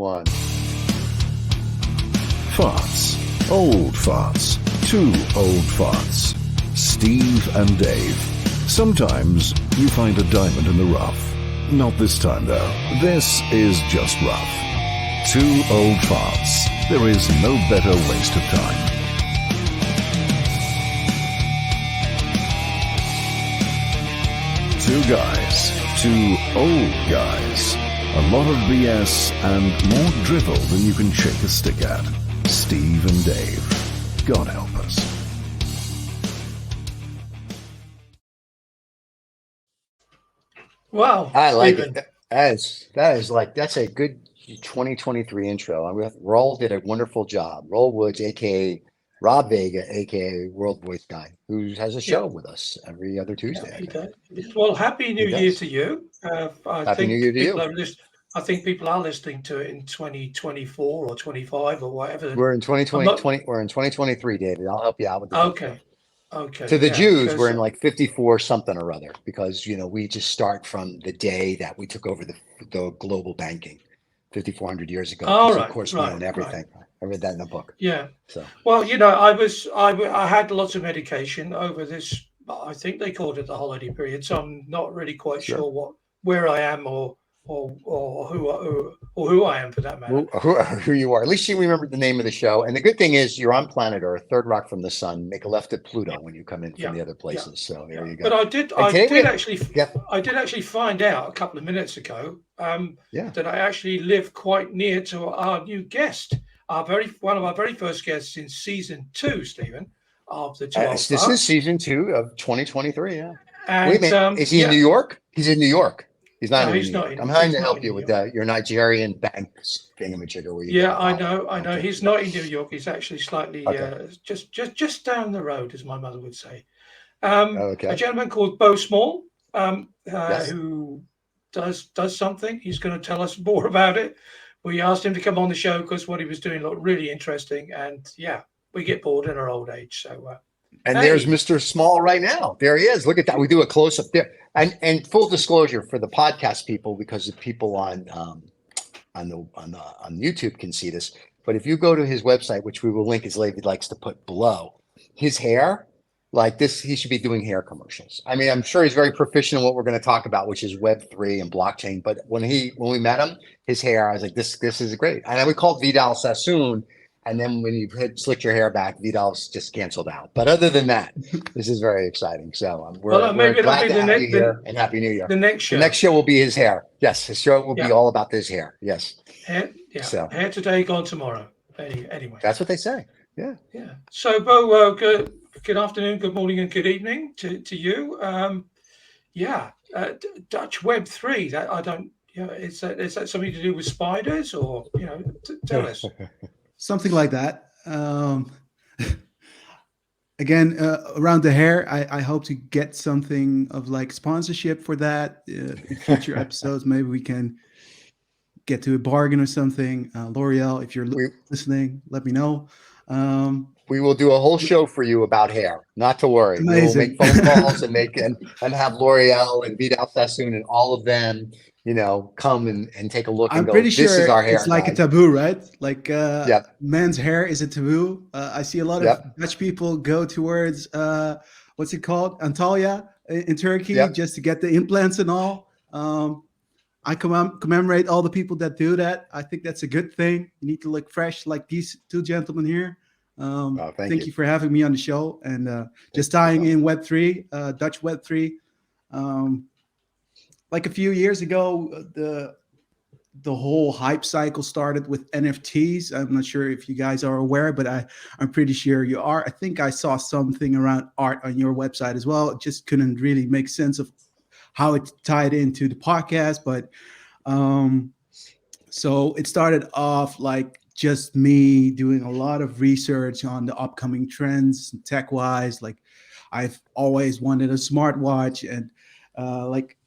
1. Farts. Old farts. 2 old farts. Steve and Dave. Sometimes you find a diamond in the rough. Not this time, though. This is just rough. 2 old farts. There is no better waste of time. Two guys. 2 old guys. A lot of BS and more drivel than you can shake a stick at. Steve and Dave. God help us. Wow, I like Stephen. it. That's a good 2023 intro. Roll did a wonderful job. Roll Woods, aka Rob Vega, aka World Voice Guy, who has a show with us every other Tuesday. Yeah, I he think. does. Well, Happy New He Year does. to you. I Happy New Year think to people you. are I think people are listening to it in 2024 or 25 or whatever. We're in I'm 2020, not 20, we're in 2023, David. I'll help you out with the date. okay. To Okay, the yeah, Jews, we're because in like 54 something or other because we just start from the day that we took over the global banking 5,400 years ago. all Because of right, course we right, own right. everything. I read that in a book. Yeah. So Well, I had lots of medication over this. I think they called it the holiday period, so I'm not really quite sure. sure where I am or who I am for that matter. Who you are. At least you remember the name of the show. And the good thing is you're on planet Earth, third rock from the sun. Make a left at Pluto when you come in from Yeah, the other yeah, places. So there yeah. you go. But And today yep, I did actually find out a couple of minutes ago yeah. that I actually live quite near to our new guest, one of our very first guests in season 2, Stephen, of the Two Old This is Farts. season 2 of 2023. Yeah. Wait a And minute. Is he in New yeah, York? He's in New York. He's not no, in New York. I'm trying he's to not help in you New with York. your Nigerian bank thingamajigger where you get Yeah, a dollar. I know. Okay. He's not in New York. He's actually slightly Okay. just down the road, as my mother would say. A Okay. gentleman called Bo Small, Yes. who does something. He's going to tell us more about it. We asked him to come on the show because what he was doing looked really interesting, and yeah, we get bored in our old age. So, And there's hey, Mr. Small right now. There he is. Look at that. We do a close up there. And full disclosure for the podcast people, because the people on YouTube can see this. But if you go to his website, which we will link as David likes to put below, his hair, like this, he should be doing hair commercials. I mean, I'm sure he's very proficient in what we're going to talk about, which is Web3 and blockchain. But when we met him, his hair, I was like, this is great. And then we called Vidal Sassoon. And then when you slick your hair back, Vidal's just canceled out. But other than that, this is very exciting. So we're maybe it'll glad be to have you here and Happy New Year. the next The show. next show will be his hair. Yes, his show will be Yeah, all about his hair. Yes. So hair today, gone tomorrow. Anyway, that's what they say. Yeah. yeah. So, Bo, good afternoon, good morning, and good evening to you. Yeah, Dutch Web3. That I don't. Is that something to do with spiders, or tell us? Something like that. Again, around the hair, I hope to get something of like sponsorship for that in future episodes. Maybe we can get to a bargain or something. L'Oreal, if you're listening, let me know. We will do a whole show for you about hair. Not to worry. We will Amazing. make phone calls and have L'Oreal and Vidal Sassoon and all of them, come and take a look and I'm go, pretty this sure is our hair, it's like guys. a taboo, right? Like Yep. men's hair is a taboo. I see a lot of Yep. Dutch people go towards what's it called, Antalya in Turkey, Yep. just to get the implants and all. I commemorate all the people that do that. I think that's a good thing. You need to look fresh, like these two gentlemen here. Thank you for having me on the show, and just tying in Web3, Dutch Web3. Like a few years ago, the whole hype cycle started with NFTs. I'm not sure if you guys are aware, but I'm pretty sure you are. I think I saw something around art on your website as well. It just couldn't really make sense of how it tied into the podcast. But so it started off like just me doing a lot of research on the upcoming trends tech-wise. Like I've always wanted a smartwatch, and like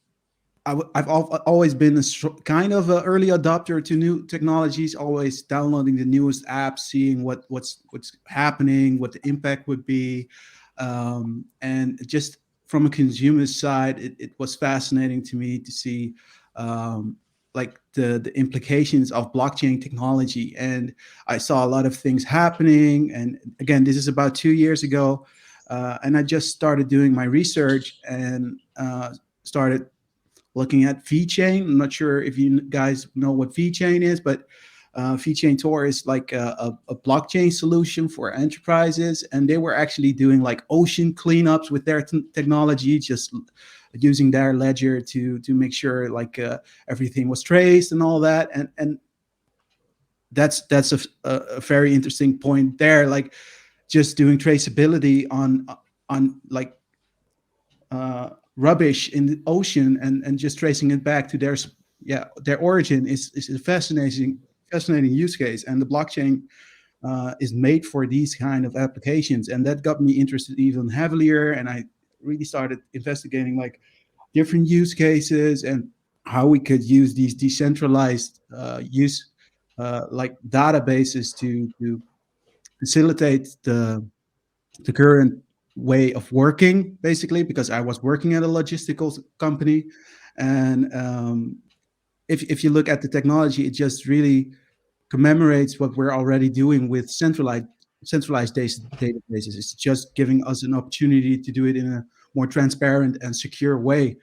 I've always been kind of an early adopter to new technologies, always downloading the newest apps, seeing what's happening, what the impact would be. And just from a consumer side, it was fascinating to me to see like the implications of blockchain technology, and I saw a lot of things happening. And again, this is about 2 years ago, and I just started doing my research and started looking at VeChain. I'm not sure if you guys know what VeChain is, but VeChain Tor is like a blockchain solution for enterprises, and they were actually doing like ocean cleanups with their technology, just using their ledger to make sure like everything was traced and all that. And that's a very interesting point there. Like just doing traceability on like rubbish in the ocean and just tracing it back to their origin is a fascinating use case. And the blockchain is made for these kind of applications, and that got me interested even heavier. And I really started investigating like different use cases and how we could use these decentralized like databases to facilitate the current way of working, basically, because I was working at a logistical company. And if you look at the technology, it just really commemorates what we're already doing with centralized databases. It's just giving us an opportunity to do it in a more transparent and secure way.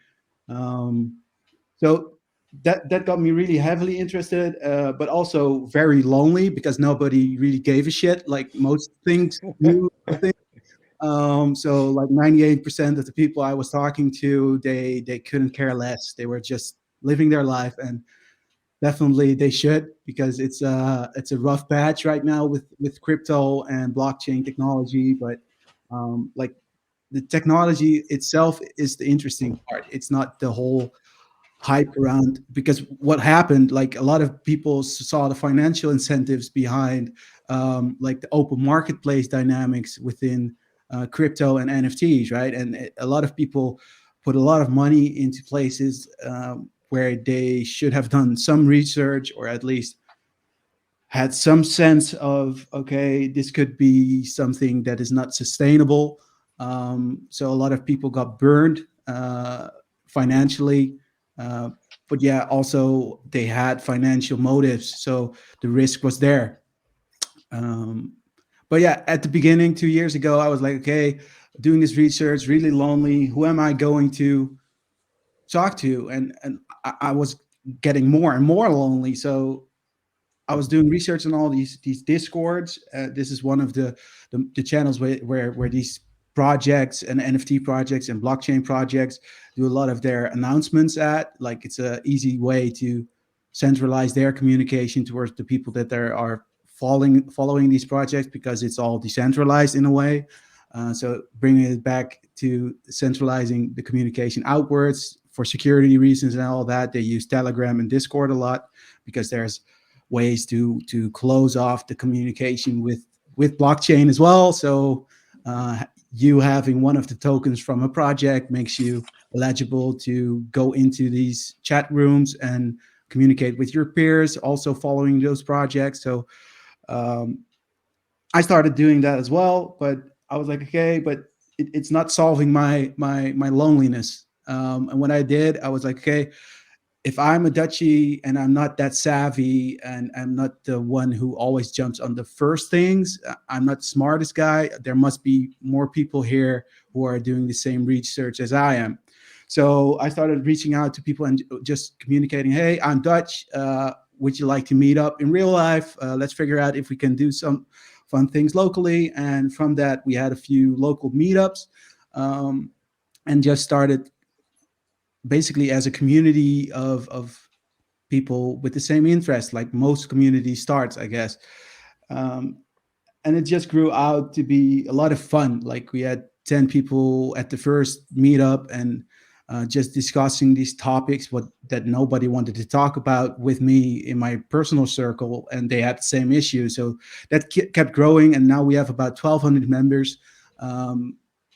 So that got me really heavily interested, but also very lonely because nobody really gave a shit. Like most things do, I think. So like 98% of the people I was talking to, they couldn't care less. They were just living their life, and definitely they should, because it's a rough patch right now with crypto and blockchain technology. But like the technology itself is the interesting part. It's not the whole hype around, because what happened, like a lot of people saw the financial incentives behind like the open marketplace dynamics within crypto and NFTs, right? And a lot of people put a lot of money into places where they should have done some research, or at least had some sense of, okay, this could be something that is not sustainable. So a lot of people got burned financially. But yeah, also they had financial motives, so the risk was there. But yeah, at the beginning, 2 years ago, I was like, okay, doing this research, really lonely. Who am I going to talk to? And I was getting more and more lonely. So I was doing research on all these discords. This is one of the channels where these projects and NFT projects and blockchain projects do a lot of their announcements at. Like it's a easy way to centralize their communication towards the people that there are following these projects, because it's all decentralized in a way. So bringing it back to centralizing the communication outwards for security reasons and all that, they use Telegram and Discord a lot, because there's ways to close off the communication with blockchain as well. So you having one of the tokens from a project makes you eligible to go into these chat rooms and communicate with your peers also following those projects. So I started doing that as well, but I was like, okay, but it's not solving my loneliness. And what I did, I was like, okay, if I'm a Dutchie and I'm not that savvy and I'm not the one who always jumps on the first things, I'm not the smartest guy. There must be more people here who are doing the same research as I am. So I started reaching out to people and just communicating, hey, I'm Dutch. Would you like to meet up in real life? Let's figure out if we can do some fun things locally. And from that, we had a few local meetups and just started basically as a community of people with the same interest, like most community starts, I guess. And it just grew out to be a lot of fun. Like we had 10 people at the first meetup, and just discussing these topics that nobody wanted to talk about with me in my personal circle, and they had the same issue. So that kept growing, and now we have about 1,200 members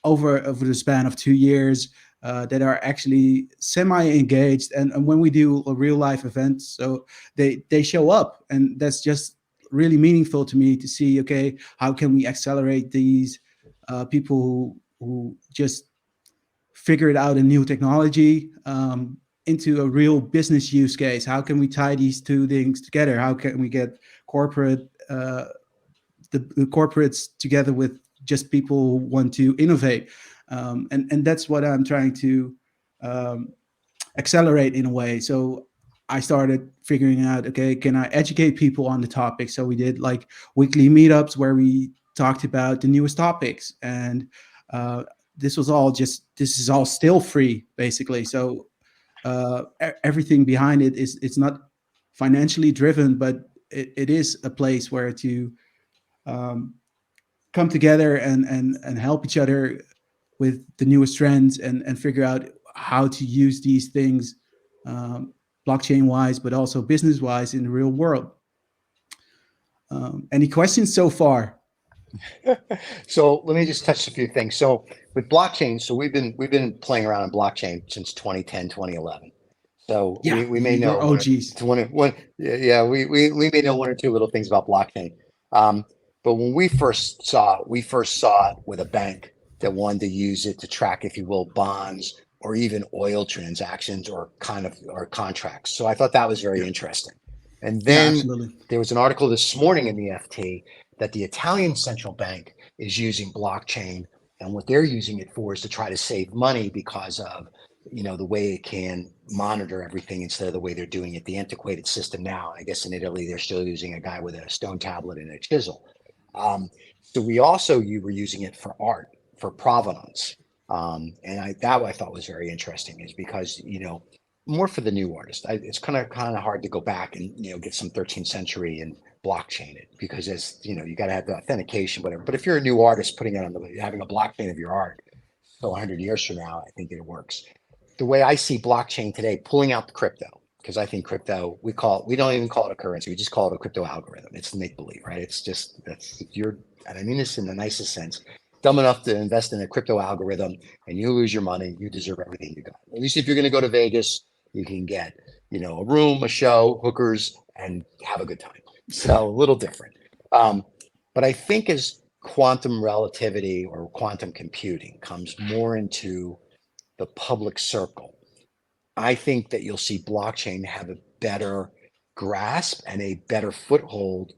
over the span of 2 years. That are actually semi-engaged, and when we do a real life event, so they show up, and that's just really meaningful to me to see, okay, how can we accelerate these people who just figured out a new technology into a real business use case. How can we tie these two things together? How can we get corporate the corporates together with just people who want to innovate? And that's what I'm trying to accelerate in a way. So I started figuring out, okay, can I educate people on the topic? So we did like weekly meetups where we talked about the newest topics, and this is all still free basically. So everything behind it is, it's not financially driven, but it is a place where to come together and help each other with the newest trends and figure out how to use these things blockchain wise, but also business wise in the real world. Any questions so far? So let me just touch a few things. So with blockchain, so we've been playing around in blockchain since 2010, 2011. So Yeah, we may know you're OGs. yeah, we may know one or two little things about blockchain. But when we first saw it with a bank that wanted to use it to track, if you will, bonds or even oil transactions or contracts. So I thought that was very interesting. And Yeah, then absolutely. there was an article this morning in the FT that the Italian central bank is using blockchain, and what they're using it for is to try to save money because of the way it can monitor everything instead of the way they're doing it, the antiquated system now. I guess in Italy they're still using a guy with a stone tablet and a chisel. So you were using it for art, for provenance, and I thought was very interesting, is because more for the new artist. It's kind of hard to go back and get some 13th century and blockchain it, because you got to have the authentication, whatever. But if you're a new artist putting it on having a blockchain of your art, so 100 years from now, I think it works. The way I see blockchain today, pulling out the crypto, because I think crypto, we don't even call it a currency. We just call it a crypto algorithm. It's make believe, right? It's just, and I mean this in the nicest sense, dumb enough to invest in a crypto algorithm and you lose your money, you deserve everything you got. At least if you're going to go to Vegas, you can get, a room, a show, hookers, and have a good time. So a little different. But I think as quantum relativity or quantum computing comes more into the public circle, I think that you'll see blockchain have a better grasp and a better foothold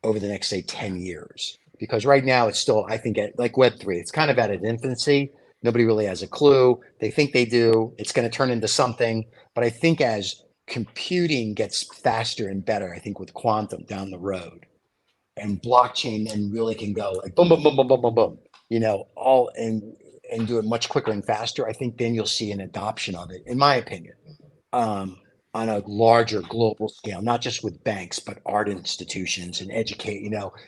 over the next, say, 10 years. Because right now it's still, I think, like Web3, it's kind of at its infancy. Nobody really has a clue. They think they do. It's going to turn into something. But I think as computing gets faster and better, I think with quantum down the road, and blockchain then really can go like boom, boom, boom, boom, boom, boom, boom, all and do it much quicker and faster. I think then you'll see an adoption of it, in my opinion, on a larger global scale, not just with banks, but art institutions and educate,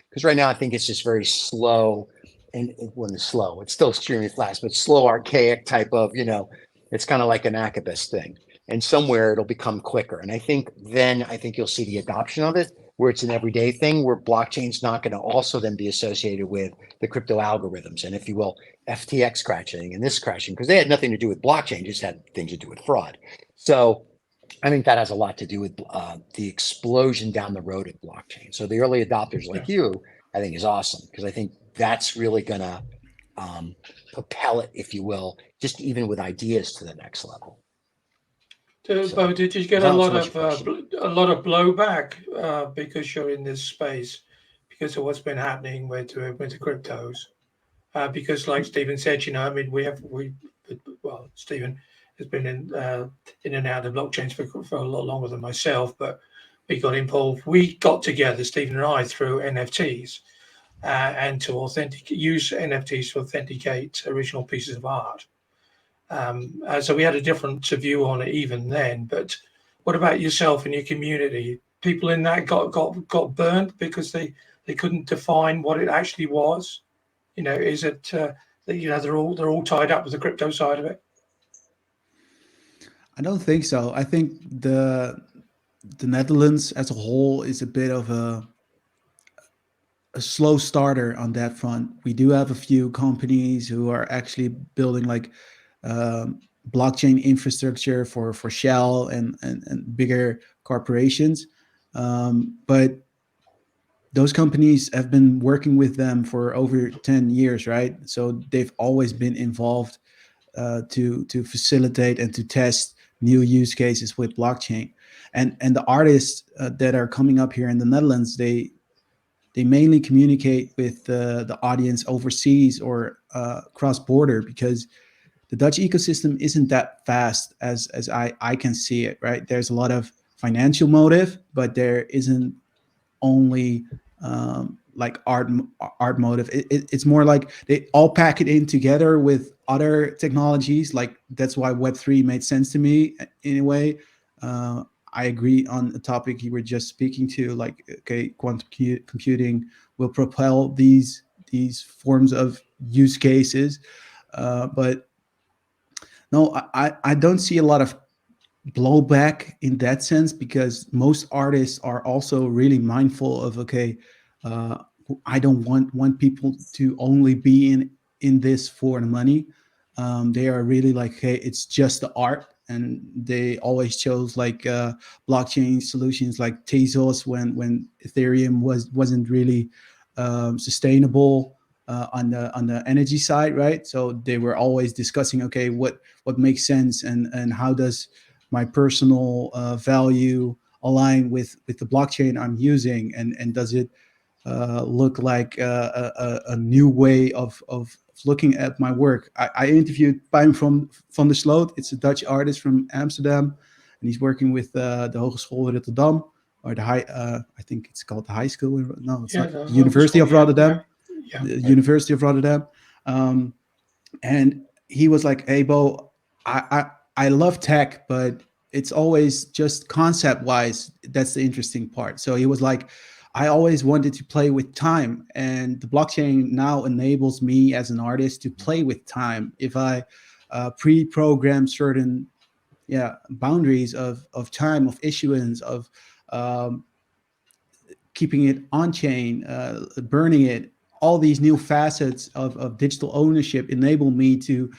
because right now I think it's just very slow. And when it's slow, it's still extremely fast, but slow, archaic type of, it's kind of like an Acabus thing. And somewhere it'll become quicker. And I think you'll see the adoption of it, where it's an everyday thing, where blockchain's not going to also then be associated with the crypto algorithms and, if you will, FTX crashing and this crashing, because they had nothing to do with blockchain, just had things to do with fraud. So I think that has a lot to do with the explosion down the road of blockchain. So the early adopters like you, I think, is awesome, because I think that's really going to propel it, if you will, just even with ideas to the next level. Bo, did you get a lot of blowback because you're in this space, because of what's been happening with the cryptos? Because, like Stephen said, Stephen has been in and out of blockchains for a lot longer than myself, but we got involved. We got together, Stephen and I, through NFTs, and to use NFTs to authenticate original pieces of art. So we had a different view on it even then. But what about yourself and your community? People in that got burned because they couldn't define what it actually was. Is it they're all tied up with the crypto side of it? I don't think so. I think the Netherlands as a whole is a bit of a slow starter on that front. We do have a few companies who are actually building like blockchain infrastructure for Shell and bigger corporations. But those companies have been working with them for over 10 years, right? So they've always been involved to facilitate and to test new use cases with blockchain. And the artists that are coming up here in the Netherlands, they mainly communicate with the audience overseas or cross border, because the Dutch ecosystem isn't that fast as I can see it. Right, there's a lot of financial motive, but there isn't only like art motive. It's more like they all pack it in together with other technologies. Like that's why Web3 made sense to me in a way. I agree on the topic you were just speaking to. Like, okay, quantum computing will propel these forms of use cases, but no, I don't see a lot of blowback in that sense, because most artists are also really mindful of, okay, uh, I don't want people to only be in this for the money. They are really like, hey, it's just the art, and they always chose like blockchain solutions like Tezos when Ethereum wasn't really sustainable on the energy side, right? So they were always discussing, okay, what makes sense, and how does my personal value align with the blockchain I'm using, and does it look like a new way of looking at my work. I interviewed Pijn van der Sloot. It's a Dutch artist from Amsterdam, and he's working with the Hogeschool Rotterdam, or the high. I think it's called the high school. No, it's Yeah, not. The University of Rotterdam. Yeah. The University of Rotterdam. And he was like, "Hey, Bo, I love tech, but it's always just concept wise. That's the interesting part." So he was like, I always wanted to play with time, and the blockchain now enables me as an artist to play with time. If I pre-program certain boundaries of time, of issuance, of um, keeping it on chain, burning it, all these new facets of digital ownership enable me to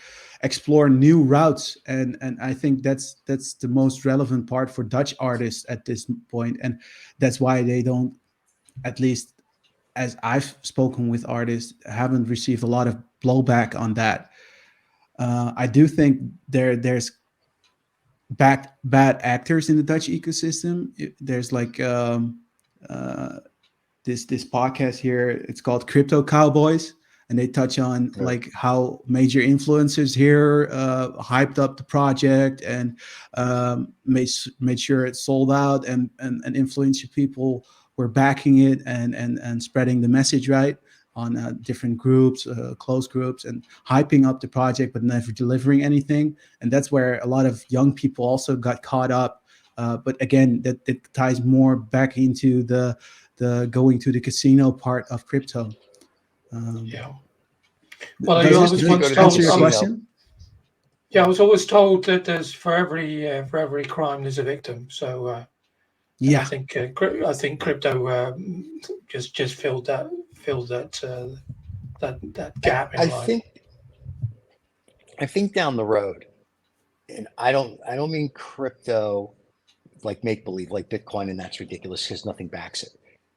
explore new routes, and I think that's the most relevant part for Dutch artists at this point, and that's why they don't, at least as I've spoken with artists, haven't received a lot of blowback on that. I do think there's bad actors in the Dutch ecosystem. There's like uh, this podcast here. It's called Crypto Cowboys, and they touch on like how major influencers here hyped up the project and made sure it sold out, and influential people were backing it and spreading the message right on different groups, closed groups, and hyping up the project, but never delivering anything. And that's where a lot of young people also got caught up. But again, that ties more back into the going to the casino part of crypto. Yeah. Well, Does I this was once to the told. answer your casino. question? Yeah, I was always told that there's for every crime there's a victim. So and Yeah, I think crypto just filled that that gap in I life. think down the road, and I don't mean crypto like make believe like Bitcoin, and that's ridiculous because nothing backs it.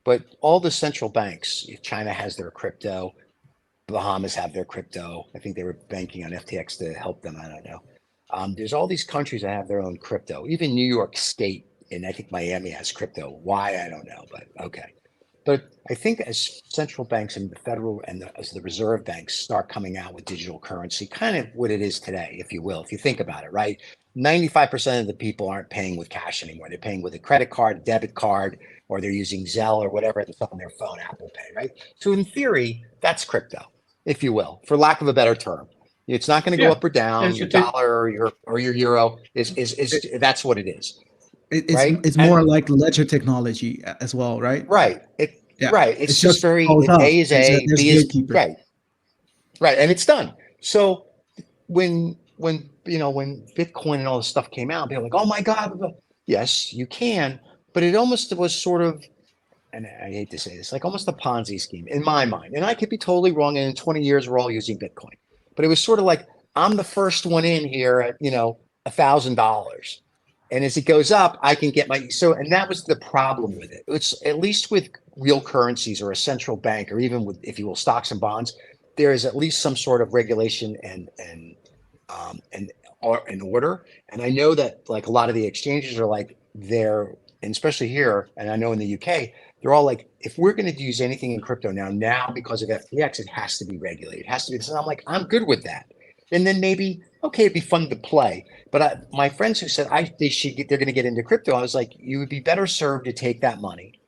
But all the central banks, China has their crypto, Bahamas have their crypto. I think they were banking on FTX to help them. I don't know. There's all these countries that have their own crypto. Even New York State, and I think Miami has crypto. Why, I don't know, but okay. But I think as central banks and the federal and as the reserve banks start coming out with digital currency, kind of what it is today, if you will, if you think about it, right? 95% of the people aren't paying with cash anymore. They're paying with a credit card, debit card, or they're using Zelle or whatever that's on their phone, Apple Pay, right? So in theory, that's crypto, if you will, for lack of a better term. It's not going to go Yeah. up or down. Yes, Your it did. dollar or your euro is that's what it is, right? it's And more like ledger technology as well, right? right, Yeah, right. it's It's just just very closed off. A is A, There's B a is gatekeeper. right, right, and it's done. So when when Bitcoin and all this stuff came out, they were like, oh my God, yes, you can, but it almost was sort of, and I hate to say this, like almost a Ponzi scheme in my mind. And I could be totally wrong. And in 20 years, we're all using Bitcoin. But it was sort of like, I'm the first one in here at, $1,000. And as it goes up, I can get and that was the problem with it. It's at least with real currencies or a central bank, or even with, if you will, stocks and bonds, there is at least some sort of regulation and are in order. And I know that like a lot of the exchanges are like they're, and especially here, and I know in the UK, they're all like, if we're going to use anything in crypto now because of FTX, it has to be regulated. It has to be this. And I'm like, I'm good with that. And then maybe, okay, it'd be fun to play. But my friends who said they're going to get into crypto, I was like, you would be better served to take that money,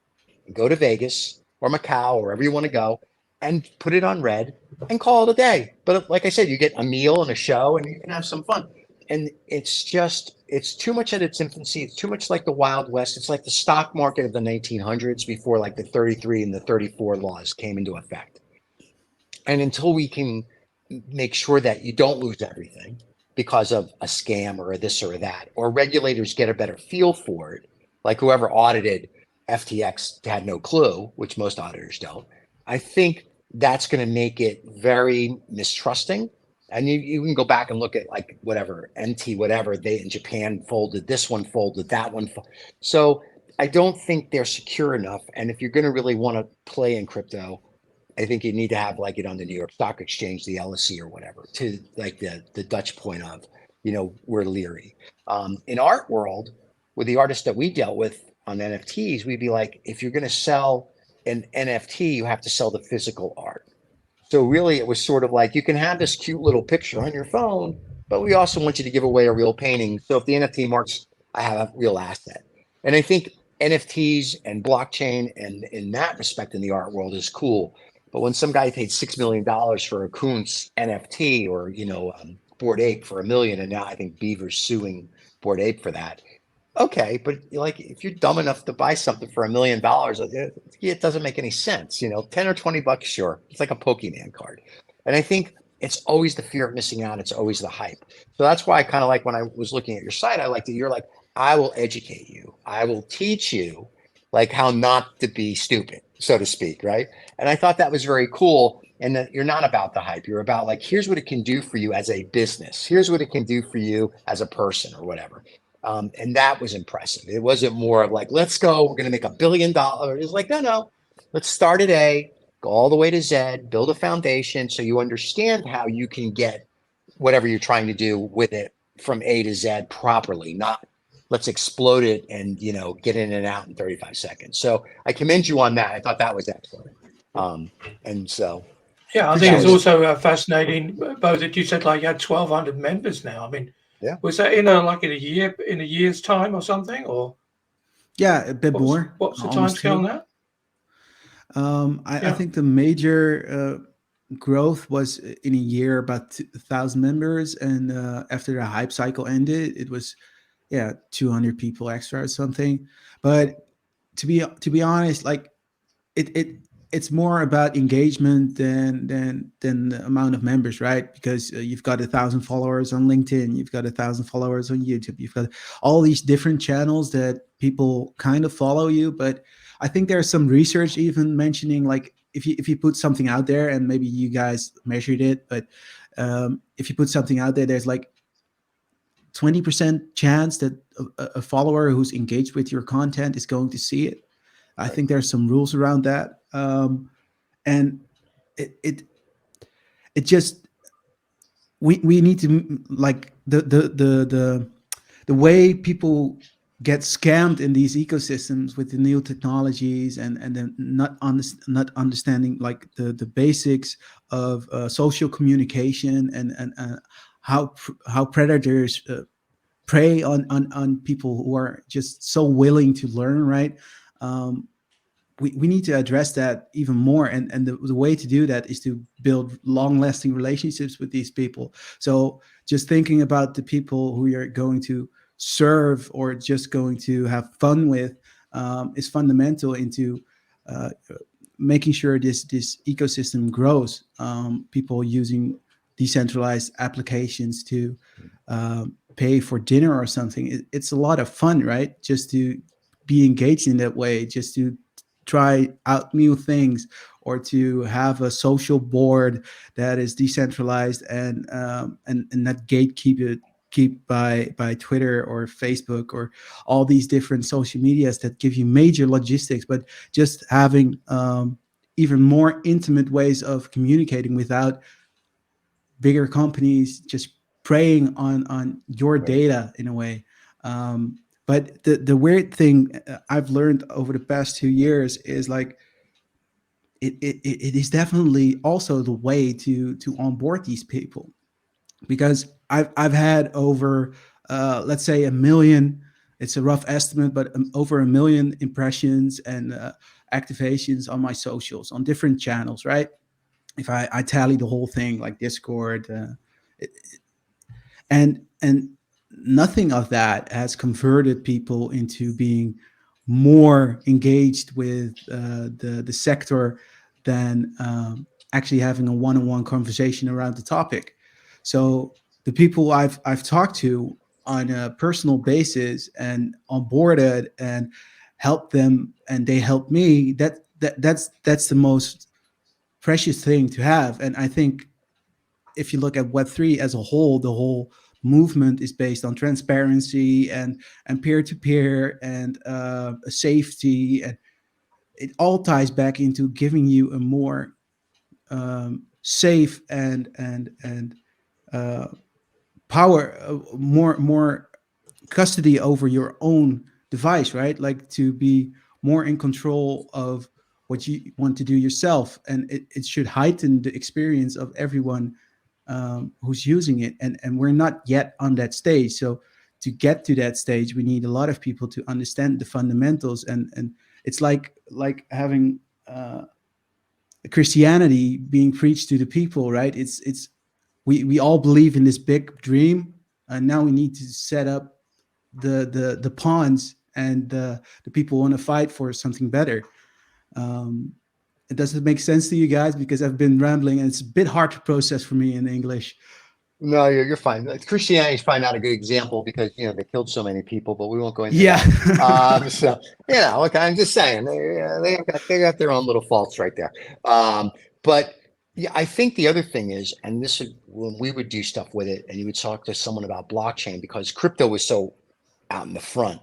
go to Vegas or Macau or wherever you want to go, and put it on red and call it a day. But like I said, you get a meal and a show, and you can have some fun. And it's too much at its infancy. It's too much like the Wild West. It's like the stock market of the 1900s before like the 33 and the 34 laws came into effect. And until we can make sure that you don't lose everything because of a scam or a this or that, or regulators get a better feel for it, like whoever audited FTX had no clue, which most auditors don't. I think that's going to make it very mistrusting. And you can go back and look at like whatever MT, whatever they in Japan folded, this one folded, that one. So I don't think they're secure enough. And if you're going to really want to play in crypto, I think you need to have like it on the New York Stock Exchange, the LSE or whatever, to like the Dutch point of, we're leery. In art world, with the artists that we dealt with on NFTs, we'd be like, if you're going to sell an NFT, you have to sell the physical art. So really, it was sort of like, you can have this cute little picture on your phone, but we also want you to give away a real painting. So if the NFT marks, I have a real asset. And I think NFTs and blockchain and in that respect in the art world is cool. But when some guy paid $6 million for a Kunz NFT or, Bored Ape for $1 million, and now I think Beaver's suing Bored Ape for that. Okay, but like if you're dumb enough to buy something for $1 million, it doesn't make any sense. 10 or $20, sure. It's like a Pokemon card. And I think it's always the fear of missing out. It's always the hype. So that's why I kind of like when I was looking at your site, I like that you're like, I will educate you. I will teach you like how not to be stupid, so to speak, right? And I thought that was very cool. And that you're not about the hype. You're about like, here's what it can do for you as a business. Here's what it can do for you as a person or whatever. And that was impressive. It wasn't more of like, let's go, we're going to make $1 billion. It's like, no, let's start at A, go all the way to Z, build a foundation so you understand how you can get whatever you're trying to do with it from A to Z properly, not let's explode it and, get in and out in 35 seconds. So I commend you on that. I thought that was excellent. And so. Yeah, I think it's also fascinating, Bo, that you said like you had 1,200 members now. I mean, yeah, was that in a year's time or something, or? Yeah, a bit more. What's the time scale on that? I think the major growth was in a year about 1,000 members, and after the hype cycle ended, it was 200 people extra or something. But to be honest, like it's more about engagement than the amount of members, right? Because you've got 1,000 followers on LinkedIn, you've got 1,000 followers on YouTube, you've got all these different channels that people kind of follow you. But I think there's some research even mentioning like if you put something out there, and maybe you guys measured it, but if you put something out there, there's like 20% chance that a follower who's engaged with your content is going to see it. I think there's some rules around that. And it just, we need to like the way people get scammed in these ecosystems with the new technologies and then not understanding like the basics of social communication and how predators prey on people who are just so willing to learn, right? We need to address that even more. And the way to do that is to build long-lasting relationships with these people. So just thinking about the people who you're going to serve or just going to have fun with is fundamental into making sure this ecosystem grows. People using decentralized applications to pay for dinner or something. It's a lot of fun, right? Just to be engaged in that way, just to try out new things, or to have a social board that is decentralized and not gatekeep by Twitter or Facebook or all these different social medias that give you major logistics, but just having even more intimate ways of communicating without bigger companies just preying on your Right. data in a way. But the weird thing I've learned over the past 2 years is like it is definitely also the way to onboard these people, because I've had over let's say 1 million. It's a rough estimate, but over 1 million impressions and activations on my socials on different channels, right? If I tally the whole thing, like Discord, it, and nothing of that has converted people into being more engaged with the sector than actually having a one-on-one conversation around the topic. So the people I've talked to on a personal basis and onboarded and helped them, and they helped me. That's the most precious thing to have. And I think if you look at Web3 as a whole, the whole movement is based on transparency and peer-to-peer and safety, and it all ties back into giving you a more safe and uh, power, more custody over your own device, right? Like to be more in control of what you want to do yourself, and it should heighten the experience of everyone who's using it. And we're not yet on that stage. So to get to that stage, we need a lot of people to understand the fundamentals. And it's like having Christianity being preached to the people, right? It's we all believe in this big dream, and now we need to set up the pawns, and the people want to fight for something better. Um, does it make sense to you guys? Because I've been rambling, and it's a bit hard to process for me in English. No, you're fine. Christianity is probably not a good example because they killed so many people, but we won't go into Yeah. that. So look, I'm just saying they got their own little faults right there. But yeah, I think the other thing is, and this is when we would do stuff with it, and you would talk to someone about blockchain because crypto was so out in the front.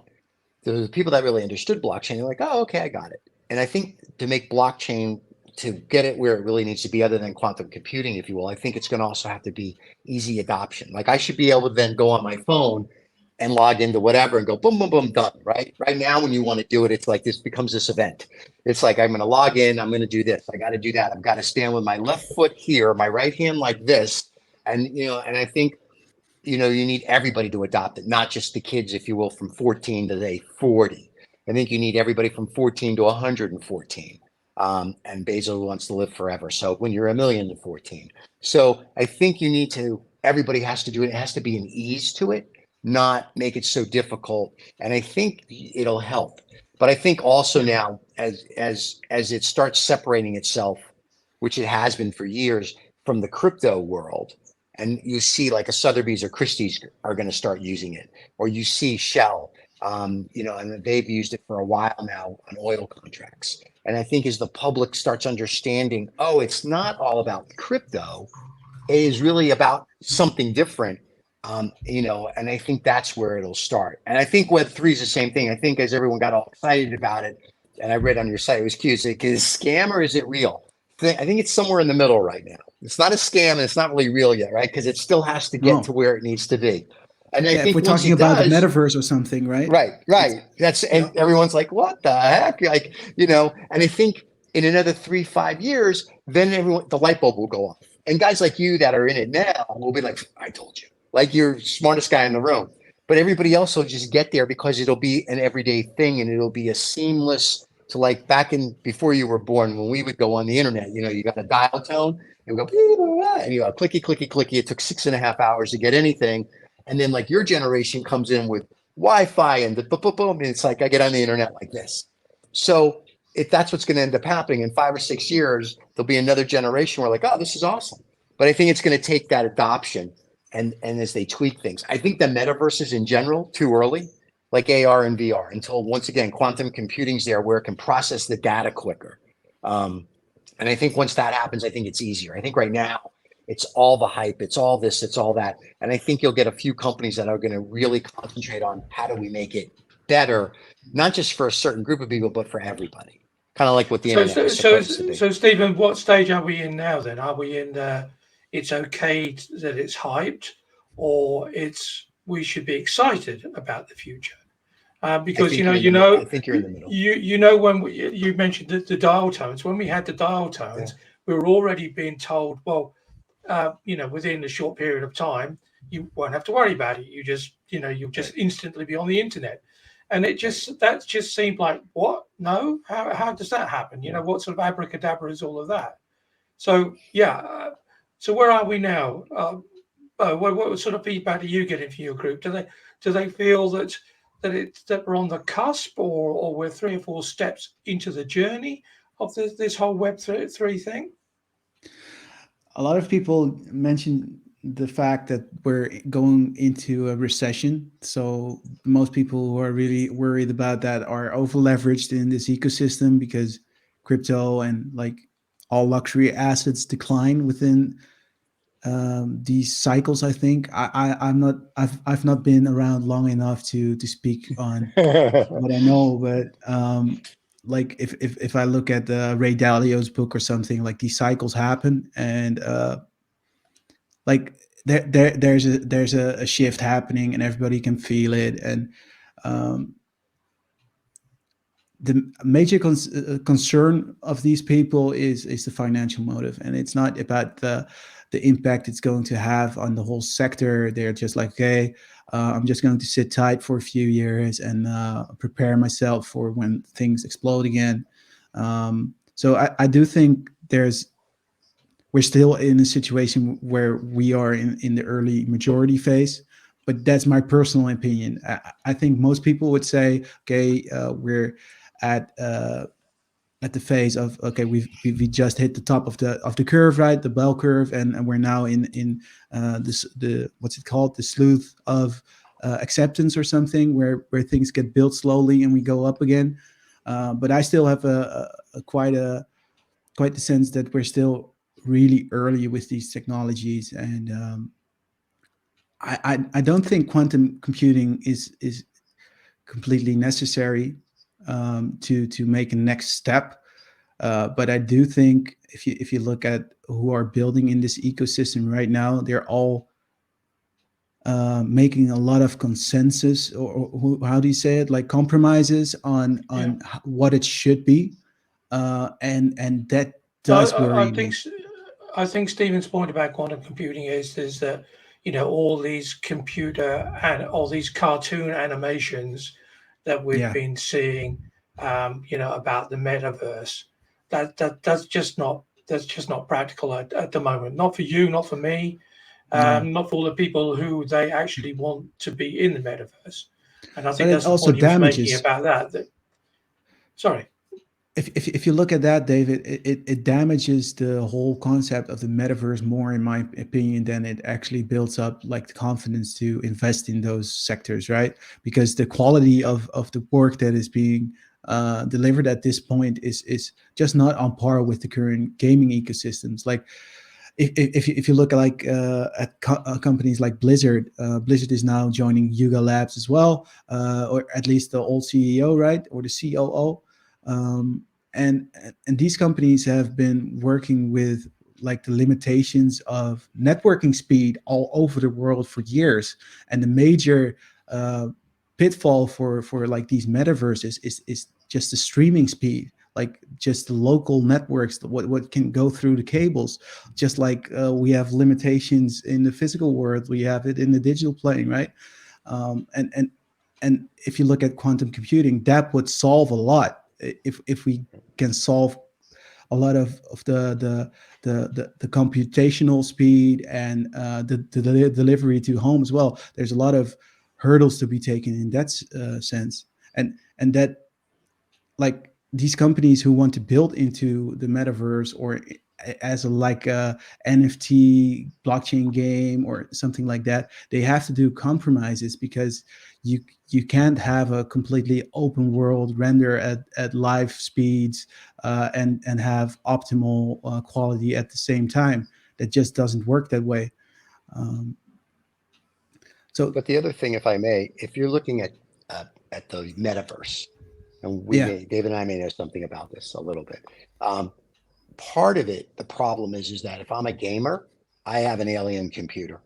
There were the people that really understood blockchain. They're like, oh, okay, I got it. And I think to make blockchain, to get it where it really needs to be, other than quantum computing, if you will, I think it's going to also have to be easy adoption. Like I should be able to then go on my phone and log into whatever and go boom, boom, boom, done. Right now, when you want to do it, it's like this becomes this event. It's like I'm going to log in, I'm going to do this, I got to do that, I've got to stand with my left foot here, my right hand like this, and and I think you need everybody to adopt it, not just the kids, if you will, from 14 to say 40. I think you need everybody from 14 to 114. And Bezos wants to live forever. So when you're 1,000,014. So I think everybody has to do it. It has to be an ease to it, not make it so difficult. And I think it'll help. But I think also now, as it starts separating itself, which it has been for years, from the crypto world, and you see like a Sotheby's or Christie's are going to start using it, or you see Shell, and they've used it for a while now on oil contracts. And I think as the public starts understanding, oh, it's not all about crypto, it is really about something different. And I think that's where it'll start. And I think Web3 is the same thing. I think as everyone got all excited about it, and I read on your site, it was cute. Is it scam or is it real? I think it's somewhere in the middle right now. It's not a scam and it's not really real yet, right? Because it still has to get to where it needs to be. And I think if we're talking about the metaverse or something, right? Right. And everyone's like, what the heck? Like, and I think in another 3-5 years, then the light bulb will go off. And guys like you that are in it now will be like, I told you, like you're smartest guy in the room. But everybody else will just get there because it'll be an everyday thing, and it'll be a seamless to like back in before you were born, when we would go on the internet, you got a dial tone and go, and you go clicky, clicky, clicky. It took 6.5 hours to get anything. And then like your generation comes in with Wi-Fi and the boom, and it's like I get on the internet like this. So if that's what's going to end up happening in 5 or 6 years, there'll be another generation where like, oh, this is awesome. But I think it's going to take that adoption and as they tweak things. I think the metaverses in general, too early, like AR and VR, until once again, quantum computing's there where it can process the data quicker. And I think once that happens, I think it's easier. I think right now, it's all the hype, it's all this, it's all that. And I think you'll get a few companies that are going to really concentrate on how do we make it better, not just for a certain group of people, but for everybody. Kind of like what the internet is supposed to be. So, Stephen, what stage are we in now then? Are we in it's okay that it's hyped, or we should be excited about the future. I Because think you're in the I think you're in the middle. when you mentioned the dial tones, when we had the dial tones, we were already being told, well, within a short period of time, you won't have to worry about it. You'll just instantly be on the internet. And that just seemed like, what? No, how does that happen? What sort of abracadabra is all of that? So yeah, so where are we now? What sort of feedback are you getting from your group? Do they feel that we're on the cusp, or we're 3 or 4 steps into the journey of this whole Web3 thing? A lot of people mention the fact that we're going into a recession. So most people who are really worried about that are over leveraged in this ecosystem because crypto and like all luxury assets decline within these cycles. I think I've not been around long enough to speak on what I know, but like if I look at Ray Dalio's book or something, like these cycles happen, and like there's a shift happening, and everybody can feel it, and um, the major concern of these people is the financial motive, and it's not about the impact it's going to have on the whole sector. They're just like, okay, I'm just going to sit tight for a few years and prepare myself for when things explode again. So I do think we're still in a situation where we are in the early majority phase, but that's my personal opinion. I think most people would say, okay, we're at the phase of, okay, we just hit the top of the curve, right, the bell curve, and we're now in the what's it called, the sleuth of acceptance or something, where things get built slowly and we go up again. But I still have quite the sense that we're still really early with these technologies, and I don't think quantum computing is completely necessary to make a next step. But I do think if you look at who are building in this ecosystem right now, they're all making a lot of consensus, or how do you say it, like compromises on what it should be, and that So does worry me. I think Stephen's point about quantum computing is that all these computer and all these cartoon animations that we've Yeah, been seeing, about the metaverse, that's just not practical at the moment. Not for you, not for me, no, not for all the people who they actually want to be in the metaverse. And I but think it that's the also point he was making damages. about that. Sorry. If you look at that, David, it damages the whole concept of the metaverse more, in my opinion, than it actually builds up like the confidence to invest in those sectors, right? Because the quality of the work that is being delivered at this point is just not on par with the current gaming ecosystems. Like if you look at companies like Blizzard, Blizzard is now joining Yuga Labs as well, or at least the old CEO, right, or the COO. Um, and these companies have been working with like the limitations of networking speed all over the world for years, and the major uh, pitfall for like these metaverses is just the streaming speed, like just the local networks, what can go through the cables, just like we have limitations in the physical world, we have it in the digital plane, right? And if you look at quantum computing, that would solve a lot if we can solve a lot of the computational speed and the delivery to home as well. There's a lot of hurdles to be taken in that sense, and that, like, these companies who want to build into the metaverse, or as a like a NFT blockchain game or something like that, they have to do compromises, because you can't have a completely open world render at live speeds and have optimal quality at the same time. That just doesn't work that way. Um, so But the other thing, if I may, if you're looking at the metaverse, and yeah, David and I may know something about this a little bit. Part of it, the problem is that if I'm a gamer, I have an alien computer.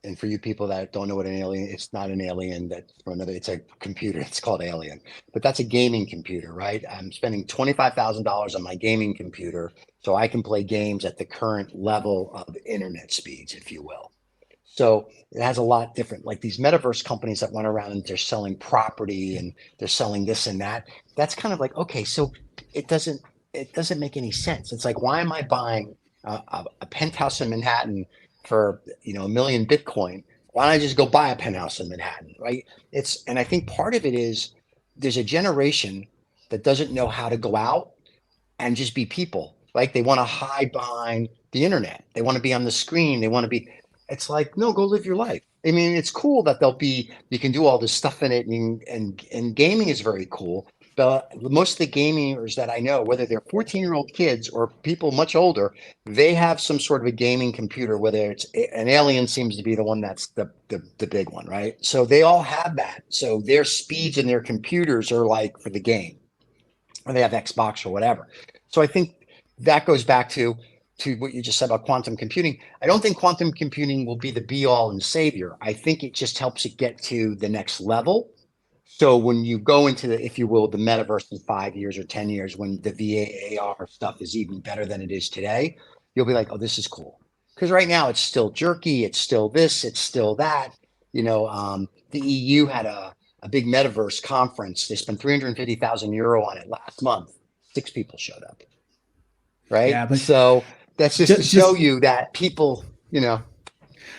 And for you people that don't know what an alien, it's not an alien that's from another, it's a computer. It's called Alien, but that's a gaming computer, right? I'm spending $25,000 on my gaming computer so I can play games at the current level of internet speeds, if you will. So it has a lot different, like these metaverse companies that went around and they're selling property and they're selling this and that. That's kind of like, okay, so it doesn't make any sense. It's like, why am I buying a penthouse in Manhattan for, a million Bitcoin? Why don't I just go buy a penthouse in Manhattan, right? And I think part of it is there's a generation that doesn't know how to go out and just be people. Like they want to hide behind the internet. They want to be on the screen. They want to be, it's like, no, go live your life. I mean, it's cool that you can do all this stuff in it, and gaming is very cool. But most of the gamers that I know, whether they're 14-year-old kids or people much older, they have some sort of a gaming computer, whether it's an Alien seems to be the one that's the big one, right? So they all have that. So their speeds and their computers are like for the game, or they have Xbox or whatever. So I think that goes back to what you just said about quantum computing. I don't think quantum computing will be the be all and savior. I think it just helps it get to the next level. So when you go into the, if you will, the metaverse in 5 years or 10 years, when the VAR stuff is even better than it is today, you'll be like, oh, this is cool. Because right now it's still jerky. It's still this, it's still that. The EU had a big metaverse conference. They spent 350,000 euro on it last month. 6 people showed up. Right. Yeah, but So that's just to show you that people,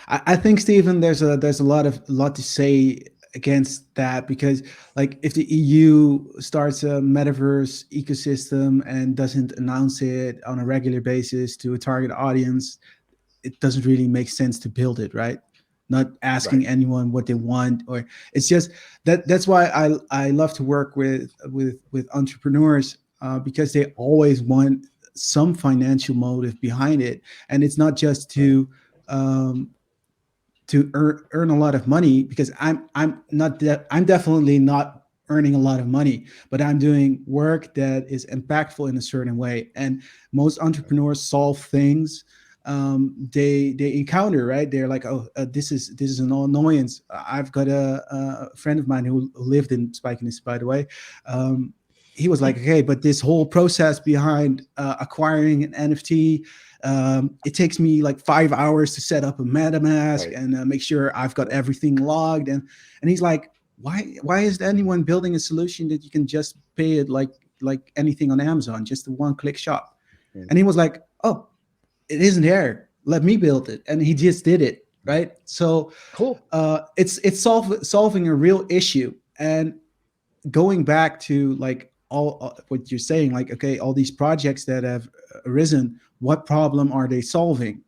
I think, Stephen, there's a lot to say against that, because like if the EU starts a metaverse ecosystem and doesn't announce it on a regular basis to a target audience, it doesn't really make sense to build it, right? Not asking anyone what they want, or it's just that's why I love to work with entrepreneurs, because they always want some financial motive behind it, and it's not just to earn a lot of money, because I'm definitely not earning a lot of money, but I'm doing work that is impactful in a certain way. And most entrepreneurs solve things they encounter, right? They're like, oh, this is an annoyance. I've got a friend of mine who lived in Spijkenis, by the way. He was like, okay, but this whole process behind acquiring an NFT, it takes me like 5 hours to set up a MetaMask and make sure I've got everything logged. And he's like, why is anyone building a solution that you can just pay it like anything on Amazon, just a one-click shop? And he was like, oh, it isn't there. Let me build it. And he just did it, right? So cool. It's solving a real issue. And going back to like all what you're saying, like, okay, all these projects that have arisen, what problem are they solving?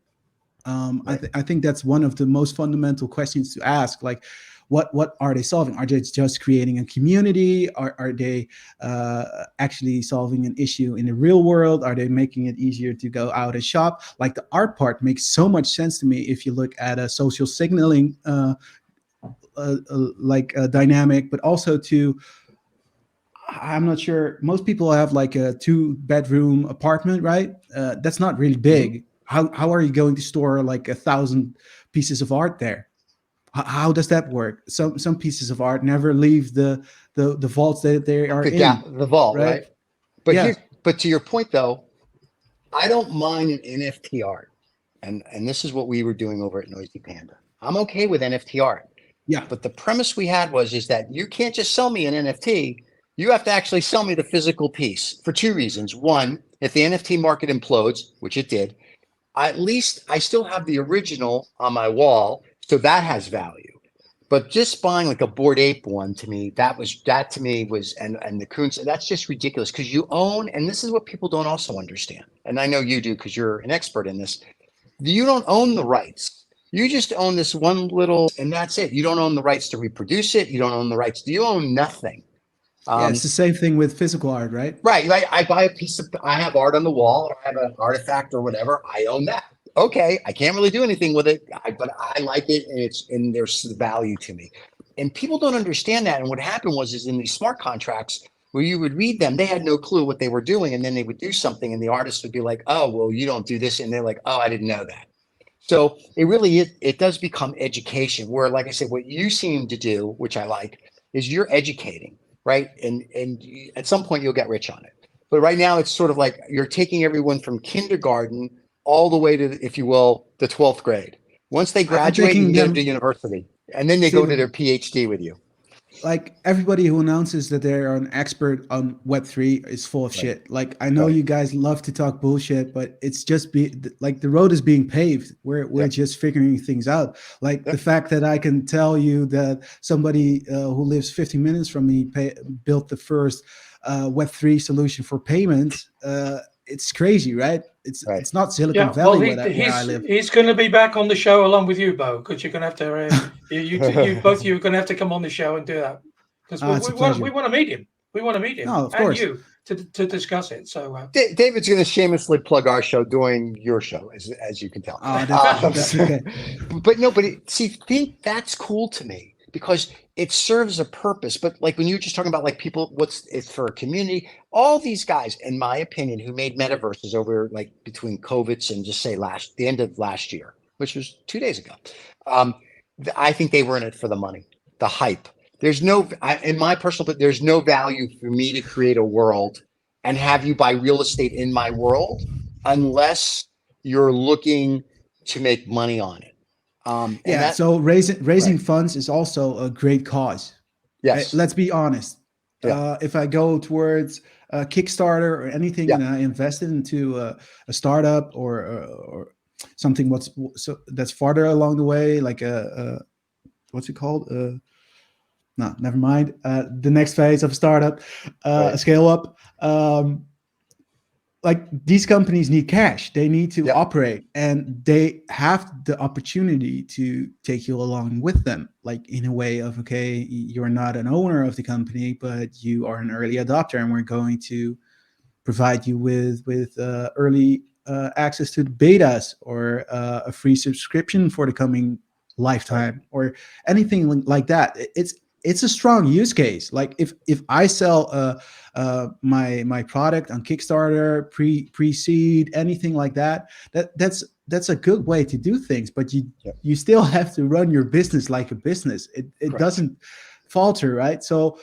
I think that's one of the most fundamental questions to ask. Like, what are they solving? Are they just creating a community? Are they actually solving an issue in the real world? Are they making it easier to go out and shop? Like the art part makes so much sense to me if you look at a social signaling dynamic, but also to, I'm not sure, most people have like a 2-bedroom apartment, right? That's not really big. How are you going to store like 1,000 pieces of art there? How does that work? Some pieces of art never leave the vaults that they are in. The vault, right? But yeah. But to your point though, I don't mind an NFT art, and this is what we were doing over at Noisy Panda. I'm okay with NFT art. Yeah. But the premise we had is that you can't just sell me an NFT. You have to actually sell me the physical piece for 2 reasons. One, if the NFT market implodes, which it did, at least I still have the original on my wall. So that has value. But just buying like a Bored Ape one, to me, and the Coons, that's just ridiculous, because you own, and this is what people don't also understand. And I know you do, because you're an expert in this. You don't own the rights. You just own this one little, and that's it. You don't own the rights to reproduce it. You don't own the rights. You own nothing. It's the same thing with physical art, right? Right. Like I buy I have art on the wall, or I have an artifact or whatever. I own that. Okay, I can't really do anything with it, but I like it, and there's value to me. And people don't understand that. And what happened is in these smart contracts where you would read them, they had no clue what they were doing, and then they would do something, and the artist would be like, "Oh, well, you don't do this," and they're like, "Oh, I didn't know that." So it really it does become education where, like I said, what you seem to do, which I like, is you're educating, right? And at some point you'll get rich on it. But right now it's sort of like you're taking everyone from kindergarten all the way to, if you will, the 12th grade. Once they I'm graduate, you taking can go them. to university, and then they See, go to their PhD with you. like everybody who announces that they're an expert on Web3 is full of Right. shit. Like I know Right. you guys love to talk bullshit, but it's just like the road is being paved. We're Yep. just figuring things out. Like the Yep. fact that I can tell you that somebody who lives 50 minutes from me built the first Web3 solution for payments. It's crazy, right? Right. It's not Silicon Yeah, well, Valley where I live. he's going to be back on the show along with you, Bo, because you're going to have to you both you are going to have to come on the show and do that because It's a pleasure. we want to meet him. We want to meet him No, of and course. you to discuss it. So David's going to shamelessly plug our show doing your show, as you can tell. That's okay. But no, but think that's cool to me because it serves a purpose. But like when you were just talking about like people, it's for a community, all these guys, in my opinion, who made metaverses over like between COVIDs and just say the end of last year, which was 2 days ago. I think they were in it for the money, the hype. There's no, in my personal, but there's no value for me to create a world and have you buy real estate in my world unless you're looking to make money on it. Yeah, so raising Right. funds is also a great cause. Yes. Let's be honest. Yeah. If I go towards Kickstarter or anything, Yeah. and I invested into a startup or something that's farther along the way, like a what's it called? No, never mind. The next phase of a startup, Right. a scale up. Like these companies need cash, they need to Yep. operate, and they have the opportunity to take you along with them, like in a way of, okay, you're not an owner of the company, but you are an early adopter, and we're going to provide you with early access to the betas, or a free subscription for the coming lifetime, or anything like that. It's a strong use case. Like if I sell my product on Kickstarter, pre-seed, anything like that, that's a good way to do things. But you still have to run your business like a business. It doesn't falter, right? So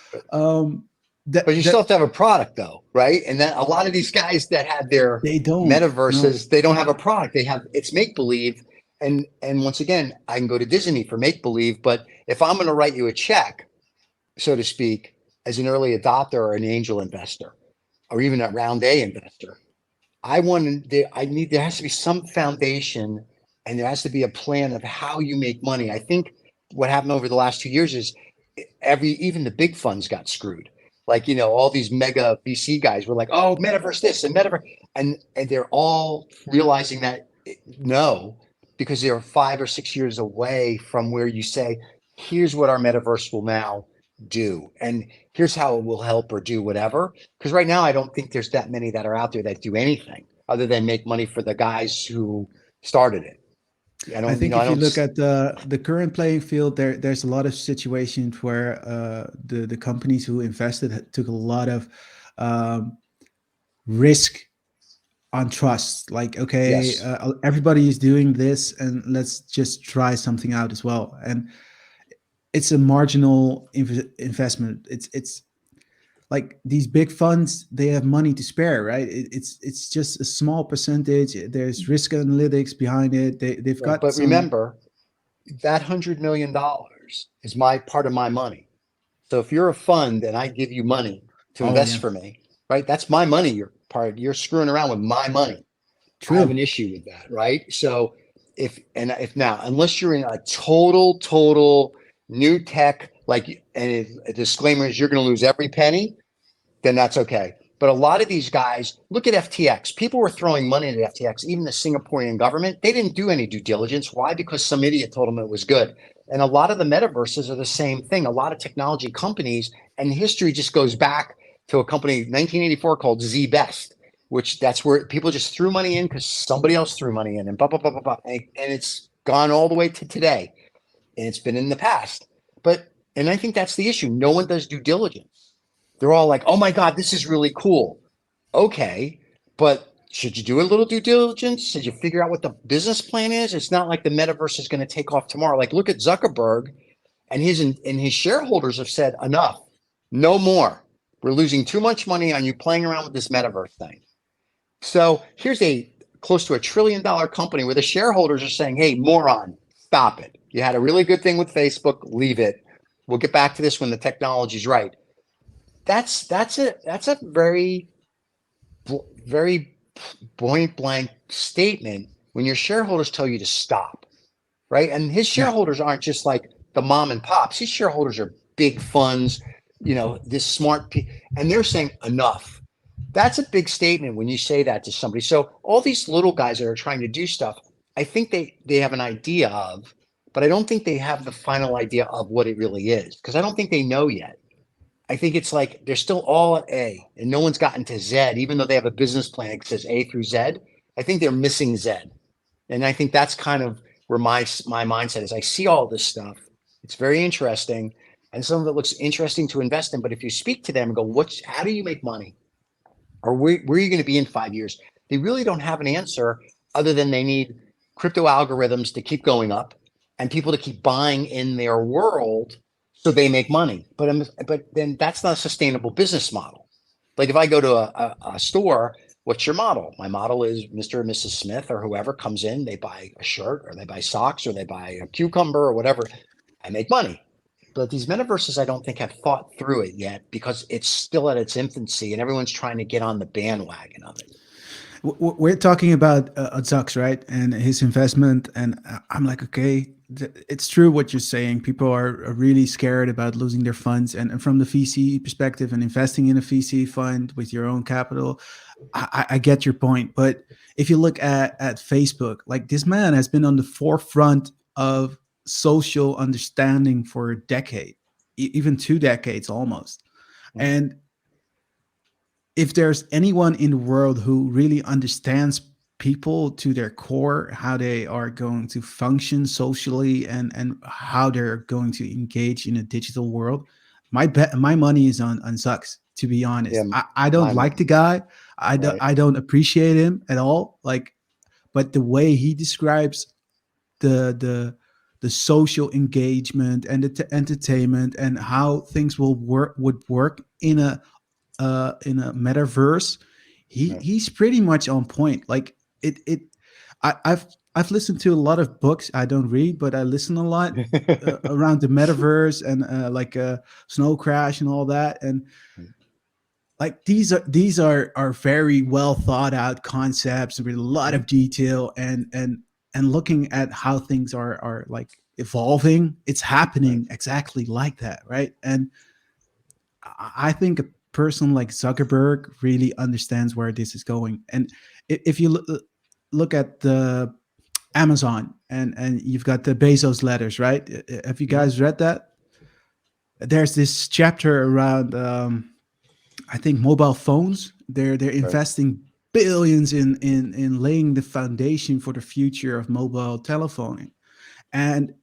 but you still have to have a product though, right? And then a lot of these guys that have their they don't metaverses, they don't have a product. It's make believe. And once again, I can go to Disney for make believe, but if I'm going to write you a check, so to speak, as an early adopter or an angel investor, or even a round A investor, there has to be some foundation, and there has to be a plan of how you make money. I think what happened over the last 2 years is even the big funds got screwed. Like, all these mega VC guys were like, oh, metaverse this and metaverse. And they're all realizing that no, because they're 5 or 6 years away from where you say, here's what our metaverse will now do. And here's how it will help or do whatever. Because right now, I don't think there's that many that are out there that do anything other than make money for the guys who started it. I think if you look at the current playing field, there's a lot of situations where the companies who invested took a lot of risk on trust. Like, okay, Yes. Everybody is doing this, and let's just try something out as well. And it's a marginal investment. It's like these big funds, they have money to spare, right? It's just a small percentage. There's risk analytics behind it. They've got But some. remember, that $100 million is my part of my money. So if you're a fund and I give you money to invest for me, right? That's my money. You're screwing around with my money. True. I have an issue with that, right? So if now, unless you're in a total new tech, like, and a disclaimer is you're going to lose every penny, then that's okay. But a lot of these guys, look at FTX. People were throwing money at FTX, even the Singaporean government. They didn't do any due diligence. Why? Because some idiot told them it was good. And a lot of the metaverses are the same thing. A lot of technology companies, and history just goes back to a company 1984 called ZBest, which that's where people just threw money in because somebody else threw money in, and blah, blah, blah, blah, blah. And it's gone all the way to today. And it's been in the past. And I think that's the issue. No one does due diligence. They're all like, oh my God, this is really cool. Okay, but should you do a little due diligence? Should you figure out what the business plan is? It's not like the metaverse is going to take off tomorrow. Like, look at Zuckerberg, and his shareholders have said, enough, no more. We're losing too much money on you playing around with this metaverse thing. So here's a close to $1 trillion company where the shareholders are saying, hey, moron, stop it. You had a really good thing with Facebook, leave it. We'll get back to this when the technology's right. That's a very point blank statement when your shareholders tell you to stop, right? And his shareholders aren't just like the mom and pops. His shareholders are big funds, this smart, and they're saying enough. That's a big statement when you say that to somebody. So all these little guys that are trying to do stuff, I think they have an idea of, but I don't think they have the final idea of what it really is, because I don't think they know yet. I think it's like they're still all at A and no one's gotten to Z, even though they have a business plan that says A through Z. I think they're missing Z. And I think that's kind of where my mindset is. I see all this stuff. It's very interesting. And some of it looks interesting to invest in. But if you speak to them and go, how do you make money? Or where are you going to be in 5 years? They really don't have an answer other than they need crypto algorithms to keep going up and people to keep buying in their world so they make money. But then that's not a sustainable business model. Like if I go to a store, what's your model? My model is Mr. and Mrs. Smith or whoever comes in, they buy a shirt or they buy socks or they buy a cucumber or whatever. I make money. But these metaverses, I don't think have thought through it yet because it's still at its infancy and everyone's trying to get on the bandwagon of it. We're talking about Zucks, right? And his investment. And I'm like, okay, it's true what you're saying. People are really scared about losing their funds. And from the VC perspective and investing in a VC fund with your own capital, I get your point. But if you look at Facebook, like this man has been on the forefront of social understanding for a decade, even 2 decades almost. And if there's anyone in the world who really understands people to their core, how they are going to function socially and how they're going to engage in a digital world, my money is on Zucks, to be honest. Yeah, I don't like the guy. I don't appreciate him at all. Like, but the way he describes the social engagement and the entertainment and how things would work in a metaverse, he's pretty much on point. Like I've listened to a lot of books. I don't read, but I listen a lot around the metaverse and like Snow Crash and all that. And like these are very well thought out concepts with a lot of detail and looking at how things are like evolving. It's happening exactly like that, right? And I think a person like Zuckerberg really understands where this is going. And if you look at the Amazon and you've got the Bezos letters, right? Have you guys read that? There's this chapter around I think mobile phones. They're investing billions in laying the foundation for the future of mobile telephoning, and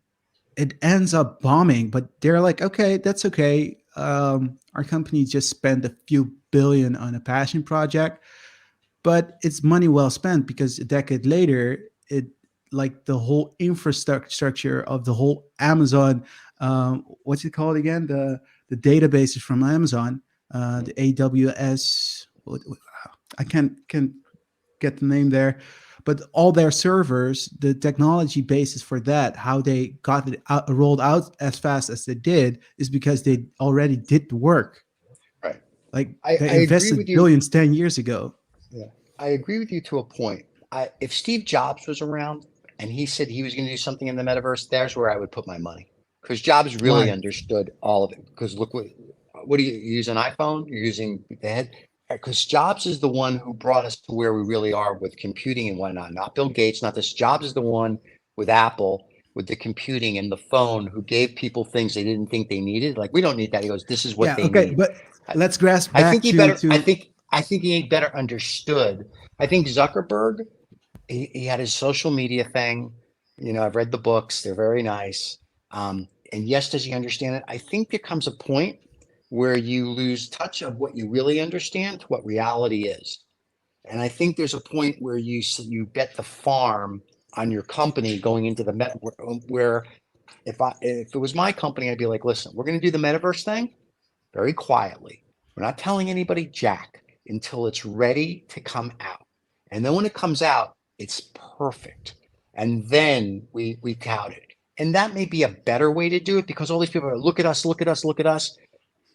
it ends up bombing. But they're like, okay, that's okay. Our company just spent a few billion on a passion project, but it's money well spent because a decade later, it like the whole infrastructure of the whole Amazon, what's it called again? The databases from Amazon, the AWS. I can't get the name there, but all their servers, the technology basis for that, how they got it rolled out as fast as they did, is because they already did the work. Right. Like they invested billions 10 years ago. Yeah, I agree with you to a point. If Steve Jobs was around and he said he was going to do something in the metaverse, there's where I would put my money, because Jobs really understood all of it. Because look, what do you use, an iPhone? You're using the head. Because Jobs is the one who brought us to where we really are with computing and whatnot. Not Bill Gates, not this. Jobs is the one with Apple, with the computing and the phone, who gave people things they didn't think they needed. Like, we don't need that. He goes, this is what they need. But let's grasp back I think he better understood. I think Zuckerberg, he had his social media thing. I've read the books. They're very nice. And yes, does he understand it? I think there comes a point where you lose touch of what you really understand to what reality is. And I think there's a point where you bet the farm on your company going into the where if it was my company, I'd be like, listen, we're going to do the metaverse thing very quietly. We're not telling anybody jack until it's ready to come out. And then when it comes out, it's perfect. And then we tout it. And that may be a better way to do it because all these people are, look at us, look at us, look at us.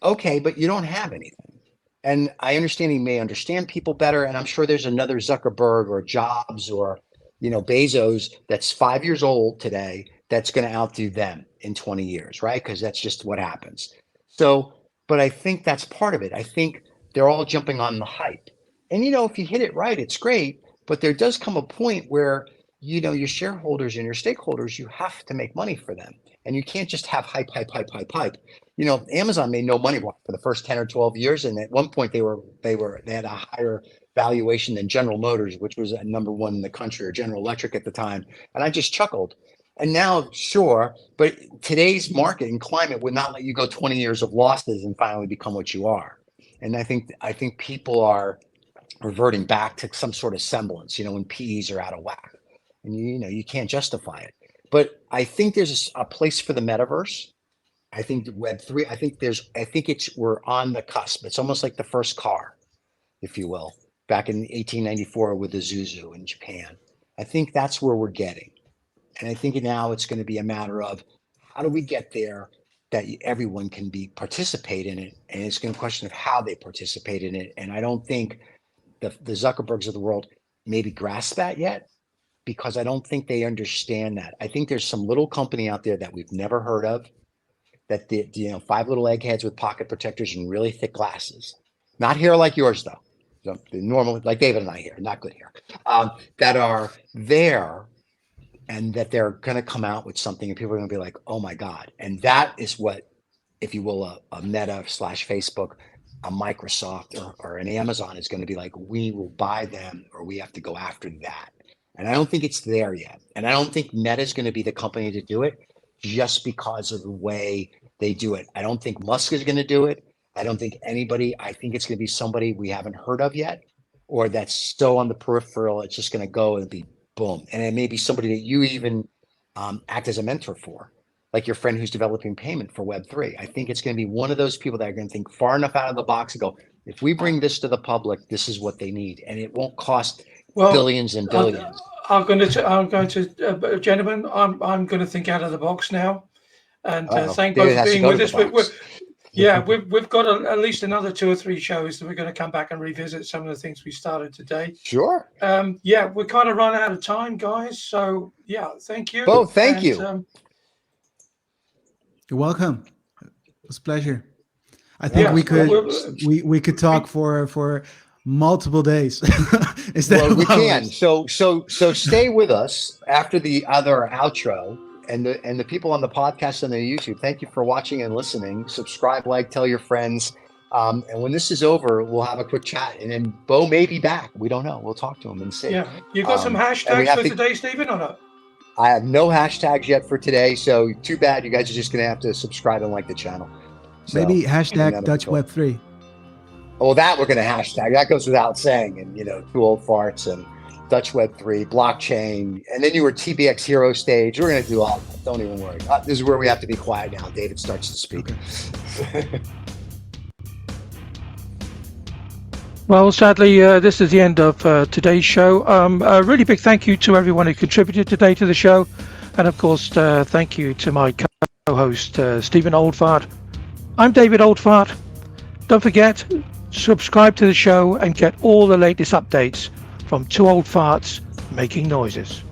Okay, but you don't have anything. And I understand he may understand people better. And I'm sure there's another Zuckerberg or Jobs or, Bezos that's 5 years old today that's going to outdo them in 20 years, right? Because that's just what happens. So, but I think that's part of it. I think they're all jumping on the hype. And, if you hit it right, it's great. But there does come a point where, your shareholders and your stakeholders, you have to make money for them. And you can't just have hype. Amazon made no money for the first 10 or 12 years. And at one point they had a higher valuation than General Motors, which was at number one in the country, or General Electric at the time. And I just chuckled. And now, sure, but today's market and climate would not let you go 20 years of losses and finally become what you are. And I think people are reverting back to some sort of semblance, when PEs are out of whack. And you can't justify it. But I think there's a place for the metaverse. I think Web3, I think we're on the cusp. It's almost like the first car, if you will, back in 1894 with the Zuzu in Japan. I think that's where we're getting. And I think now it's going to be a matter of how do we get there that everyone can participate in it. And it's going to be a question of how they participate in it. And I don't think the Zuckerbergs of the world maybe grasp that yet, because I don't think they understand that. I think there's some little company out there that we've never heard of that did, 5 little eggheads with pocket protectors and really thick glasses. Not hair like yours, though. Normally, like David and I here, not good hair, that are there and that they're going to come out with something and people are going to be like, oh my God. And that is what, if you will, a Meta / Facebook, a Microsoft or an Amazon is going to be like, we will buy them or we have to go after that. And I don't think it's there yet. And I don't think Meta is going to be the company to do it just because of the way they do it. I don't think Musk is going to do it. I don't think anybody, I think it's going to be somebody we haven't heard of yet, or that's so on the peripheral, it's just going to go and be boom. And it may be somebody that you even act as a mentor for, like your friend who's developing payment for Web3. I think it's going to be one of those people that are going to think far enough out of the box and go, if we bring this to the public, this is what they need. And it won't cost billions and billions. I'm going to, gentlemen, I'm going to think out of the box now. And thank both for being with us. We've got at least another 2 or 3 shows that we're going to come back and revisit some of the things we started today. Sure. We're kind of run out of time, guys. So thank you. Oh, thank you. You're welcome. It was a pleasure. I think we could talk for multiple days. We can. So stay with us after the other outro. And the people on the podcast and the YouTube, thank you for watching and listening. Subscribe, like, tell your friends. And when this is over, we'll have a quick chat. And then Bo may be back. We don't know. We'll talk to him and see. Yeah. You got some hashtags for today, Stephen, or not? I have no hashtags yet for today. So too bad. You guys are just going to have to subscribe and like the channel. So, maybe hashtag Dutch Web3. Well, that we're going to hashtag. That goes without saying. And, 2 old farts and Dutch Web3, blockchain, and then you were TBX Hero Stage. We're going to do all that. Don't even worry. This is where we have to be quiet now. David starts to speak. Well, sadly, this is the end of today's show. A really big thank you to everyone who contributed today to the show. And of course, thank you to my co-host, Stephen Oldfart. I'm David Oldfart. Don't forget, subscribe to the show and get all the latest updates from 2 old farts making noises.